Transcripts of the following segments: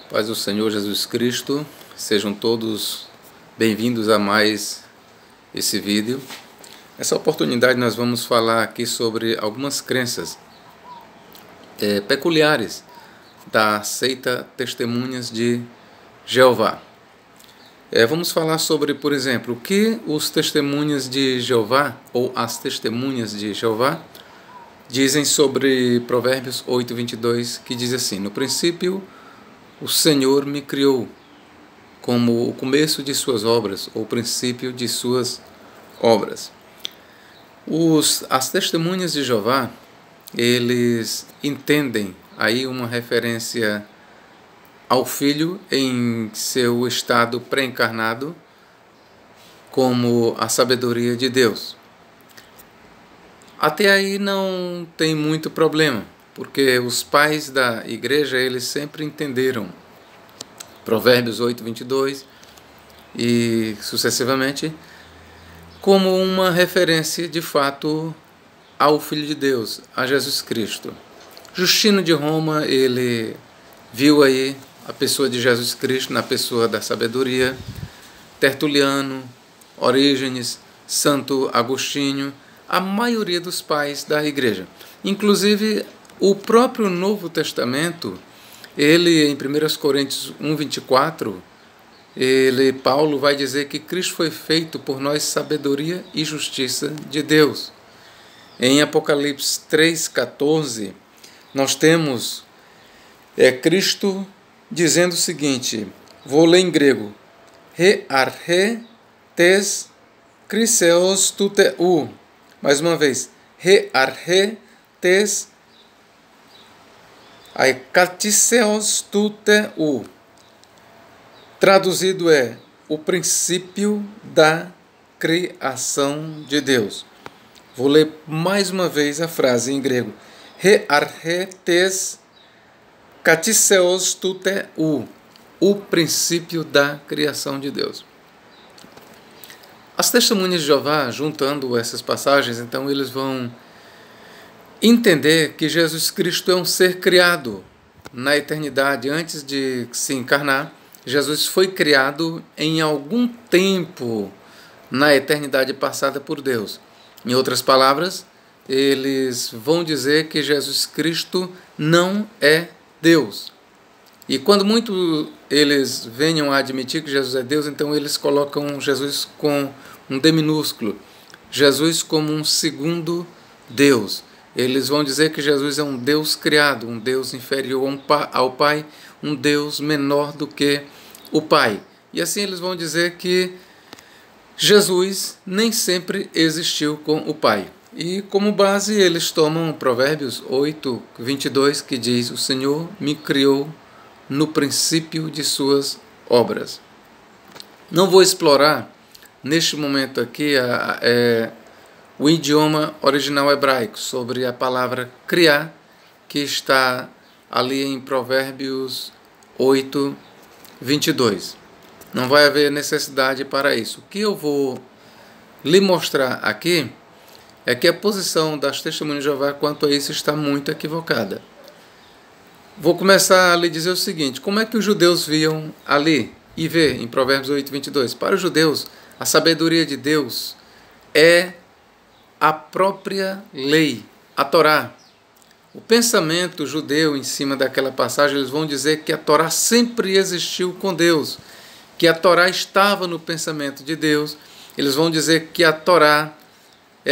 Paz do Senhor Jesus Cristo, sejam todos bem-vindos a mais esse vídeo. Nessa oportunidade nós vamos falar aqui sobre algumas crenças peculiares da seita Testemunhas de Jeová. Vamos falar sobre, por exemplo, o que os testemunhas de Jeová ou as testemunhas de Jeová dizem sobre Provérbios 8:22, que diz assim: no princípio o Senhor me criou, como o começo de suas obras, ou o princípio de suas obras. As testemunhas de Jeová, eles entendem aí uma referência ao Filho em seu estado pré-encarnado como a sabedoria de Deus. Até aí não tem muito problema, porque os pais da igreja, eles sempre entenderam Provérbios 8:22 e sucessivamente como uma referência de fato ao Filho de Deus, a Jesus Cristo. Justino de Roma, ele viu aí a pessoa de Jesus Cristo na pessoa da sabedoria. Tertuliano, Orígenes, Santo Agostinho, a maioria dos pais da igreja. Inclusive, o próprio Novo Testamento, ele em 1 Coríntios 1:24, Paulo vai dizer que Cristo foi feito por nós sabedoria e justiça de Deus. Em Apocalipse 3:14, nós temos Cristo dizendo o seguinte, vou ler em grego: He arche tes kriseos tuteu. Mais uma vez, He arche tes aikatiseos tuteu. Traduzido é o princípio da criação de Deus. Vou ler mais uma vez a frase em grego. He arche tes katiseos tuteu. O princípio da criação de Deus. As testemunhas de Jeová, juntando essas passagens, então eles vão entender que Jesus Cristo é um ser criado na eternidade. Antes de se encarnar, Jesus foi criado em algum tempo na eternidade passada por Deus. Em outras palavras, eles vão dizer que Jesus Cristo não é Deus. E quando muito eles venham a admitir que Jesus é Deus, então eles colocam Jesus com um D minúsculo, Jesus como um segundo Deus. Eles vão dizer que Jesus é um Deus criado, um Deus inferior ao Pai, um Deus menor do que o Pai. E assim eles vão dizer que Jesus nem sempre existiu com o Pai. E como base eles tomam Provérbios 8:22, que diz: o Senhor me criou no princípio de suas obras. Não vou explorar neste momento aqui o idioma original hebraico sobre a palavra criar, que está ali em Provérbios 8:22. Não vai haver necessidade para isso. O que eu vou lhe mostrar aqui é que a posição das testemunhas de Jeová quanto a isso está muito equivocada. Vou começar a lhe dizer o seguinte: como é que os judeus viam ali e vê em Provérbios 8:22? Para os judeus, a sabedoria de Deus é a própria lei, a Torá. O pensamento judeu em cima daquela passagem, eles vão dizer que a Torá sempre existiu com Deus, que a Torá estava no pensamento de Deus. Eles vão dizer que a Torá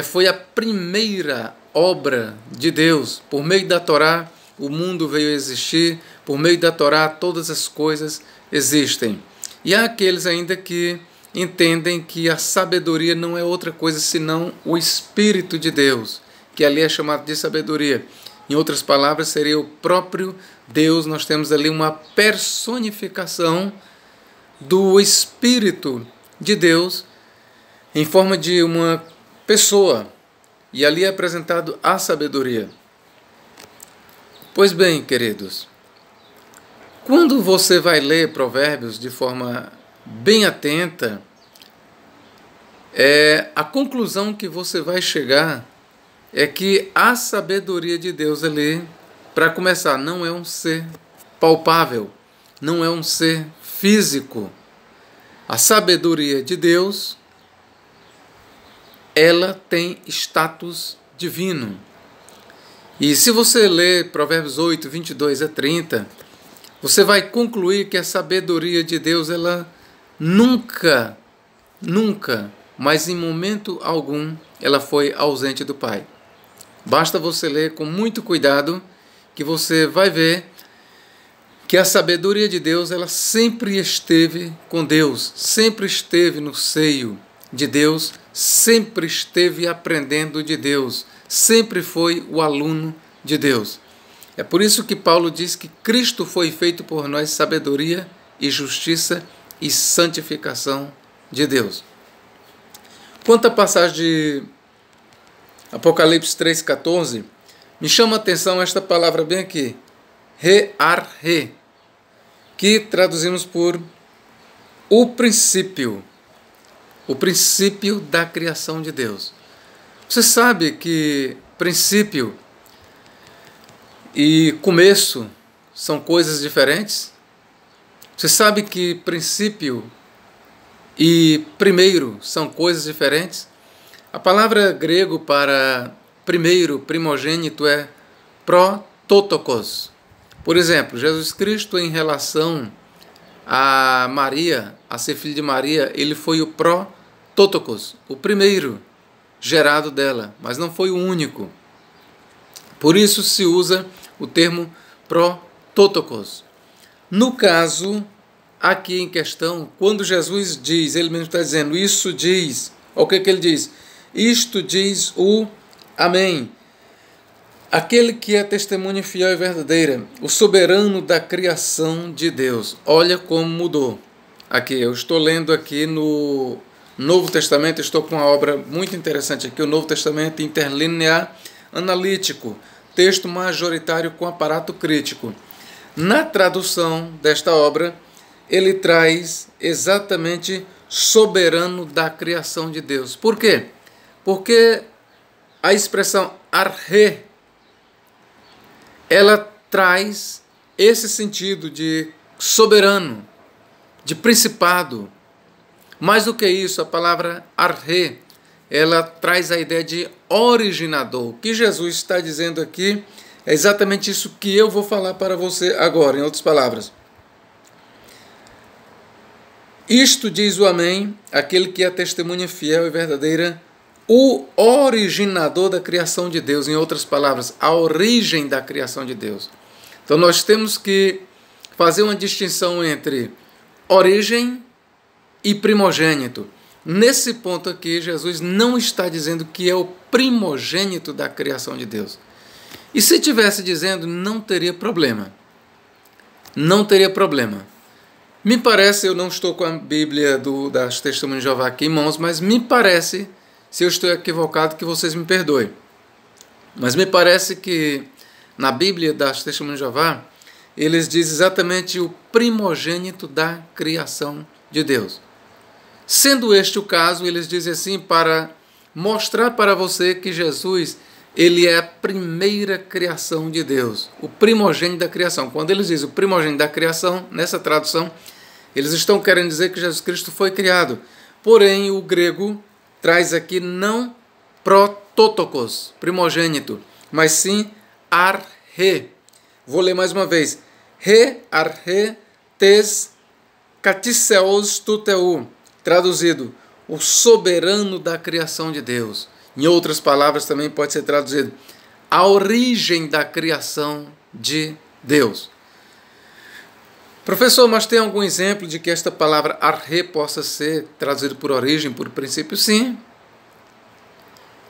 foi a primeira obra de Deus. Por meio da Torá, o mundo veio a existir. Por meio da Torá, todas as coisas existem. E há aqueles ainda que entendem que a sabedoria não é outra coisa senão o Espírito de Deus, que ali é chamado de sabedoria. Em outras palavras, seria o próprio Deus. Nós temos ali uma personificação do Espírito de Deus em forma de uma pessoa. E ali é apresentado a sabedoria. Pois bem, queridos, quando você vai ler Provérbios de forma bem atenta, a conclusão que você vai chegar é que a sabedoria de Deus ali, para começar, não é um ser palpável, não é um ser físico. A sabedoria de Deus, ela tem status divino. E se você ler Provérbios 8, 22 a 30, você vai concluir que a sabedoria de Deus, ela nunca, mas em momento algum, ela foi ausente do Pai. Basta você ler com muito cuidado que você vai ver que a sabedoria de Deus, ela sempre esteve com Deus, sempre esteve no seio de Deus, sempre esteve aprendendo de Deus, sempre foi o aluno de Deus. É por isso que Paulo diz que Cristo foi feito por nós sabedoria e justiça e santificação de Deus. Quanto à passagem de Apocalipse 3,14, me chama a atenção esta palavra bem aqui, re-ar-re, que traduzimos por o princípio da criação de Deus. Você sabe que princípio e começo são coisas diferentes? Você sabe que princípio e primeiro são coisas diferentes? A palavra grego para primeiro, primogênito, é prototokos. Por exemplo, Jesus Cristo, em relação a Maria, a ser filho de Maria, ele foi o prototokos, o primeiro gerado dela, mas não foi o único. Por isso se usa o termo prototokos. No caso, aqui em questão, quando Jesus diz, ele mesmo está dizendo, isso diz, o que ele diz? Isto diz o Amém. Aquele que é testemunha fiel e verdadeira, o soberano da criação de Deus. Olha como mudou. Aqui, eu estou lendo aqui no Novo Testamento, estou com uma obra muito interessante aqui, o Novo Testamento Interlinear Analítico, texto majoritário com aparato crítico. Na tradução desta obra, ele traz exatamente soberano da criação de Deus. Por quê? Porque a expressão arre, ela traz esse sentido de soberano, de principado. Mais do que isso, a palavra arre, ela traz a ideia de originador. O que Jesus está dizendo aqui é exatamente isso que eu vou falar para você agora, em outras palavras. Isto diz o Amém, aquele que é a testemunha fiel e verdadeira, o originador da criação de Deus, em outras palavras, a origem da criação de Deus. Então nós temos que fazer uma distinção entre origem e primogênito. Nesse ponto aqui, Jesus não está dizendo que é o primogênito da criação de Deus. E se estivesse dizendo, não teria problema. Não teria problema. Me parece, eu não estou com a Bíblia das Testemunhas de Jeová aqui em mãos, mas me parece, se eu estou equivocado, que vocês me perdoem. Mas me parece que na Bíblia das Testemunhas de Jeová, eles dizem exatamente o primogênito da criação de Deus. Sendo este o caso, eles dizem assim, para mostrar para você que Jesus, ele é a primeira criação de Deus, o primogênito da criação. Quando eles dizem o primogênito da criação, nessa tradução, eles estão querendo dizer que Jesus Cristo foi criado. Porém, o grego traz aqui não prototokos, primogênito, mas sim arhe. Vou ler mais uma vez. Re, arhe, tes, katiseos tuteu. Traduzido, o soberano da criação de Deus. Em outras palavras também pode ser traduzido, a origem da criação de Deus. Professor, mas tem algum exemplo de que esta palavra arre possa ser traduzida por origem, por princípio? Sim.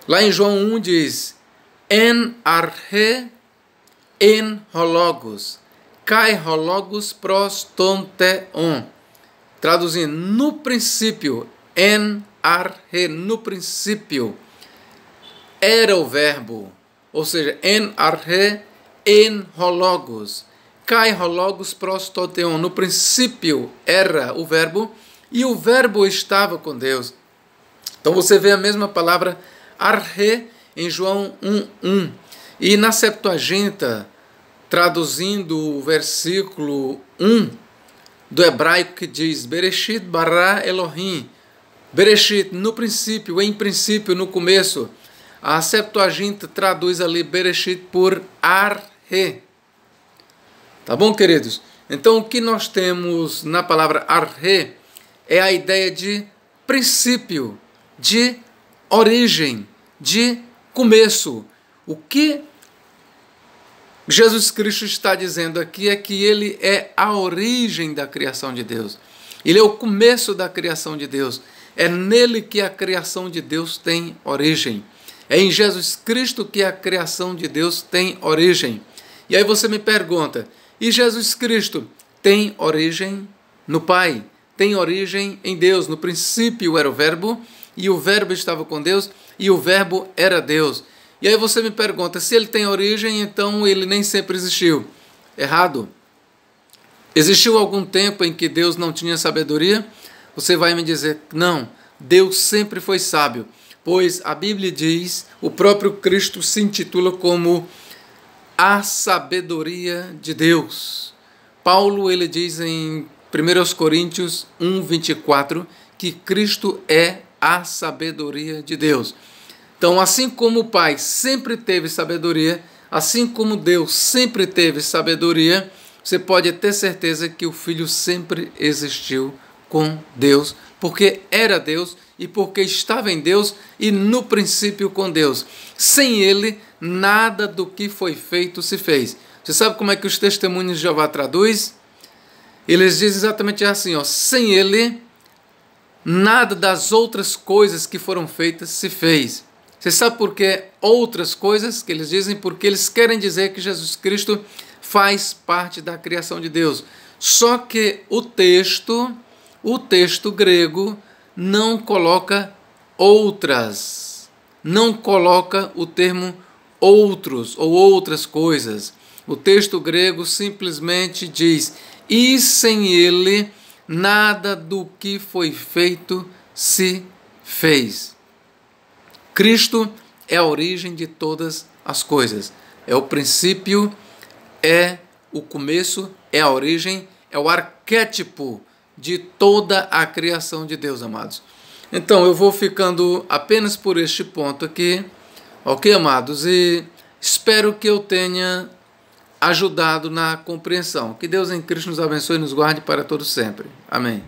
Lá em João 1 diz, en arhe en hologos, kai hologos pros ton theon. Traduzindo, no princípio, en arhe, no princípio, era o verbo, ou seja, en arhe en hologos, kai hologos pros ton theon. No princípio era o verbo e o verbo estava com Deus. Então você vê a mesma palavra arhe em João 1:1. E na Septuaginta, traduzindo o versículo 1, do hebraico que diz Bereshit bara Elohim. Bereshit, no princípio, em princípio, no começo. A Septuaginta traduz ali Bereshit por Arhe. Tá bom, queridos? Então, o que nós temos na palavra Arhe é a ideia de princípio, de origem, de começo. O que Jesus Cristo está dizendo aqui é que ele é a origem da criação de Deus. Ele é o começo da criação de Deus. É nele que a criação de Deus tem origem. É em Jesus Cristo que a criação de Deus tem origem. E aí você me pergunta, e Jesus Cristo tem origem no Pai? Tem origem em Deus? No princípio era o Verbo, e o Verbo estava com Deus, e o Verbo era Deus. E aí você me pergunta, se ele tem origem, então ele nem sempre existiu. Errado. Existiu algum tempo em que Deus não tinha sabedoria? Você vai me dizer, não, Deus sempre foi sábio, pois a Bíblia diz, o próprio Cristo se intitula como a sabedoria de Deus. Paulo, ele diz em 1 Coríntios 1:24, que Cristo é a sabedoria de Deus. Então, assim como o Pai sempre teve sabedoria, assim como Deus sempre teve sabedoria, você pode ter certeza que o Filho sempre existiu com Deus, porque era Deus e porque estava em Deus e no princípio com Deus. Sem ele, nada do que foi feito se fez. Você sabe como é que os testemunhos de Jeová traduz? Eles dizem exatamente assim, ó, sem ele, nada das outras coisas que foram feitas se fez. Você sabe por que outras coisas que eles dizem? Porque eles querem dizer que Jesus Cristo faz parte da criação de Deus. Só que o texto grego não coloca outras, não coloca o termo outros ou outras coisas. O texto grego simplesmente diz, e sem ele nada do que foi feito se fez. Cristo é a origem de todas as coisas. É o princípio, é o começo, é a origem, é o arquétipo de toda a criação de Deus, amados. Então, eu vou ficando apenas por este ponto aqui, ok, amados? E espero que eu tenha ajudado na compreensão. Que Deus em Cristo nos abençoe e nos guarde para todo sempre. Amém.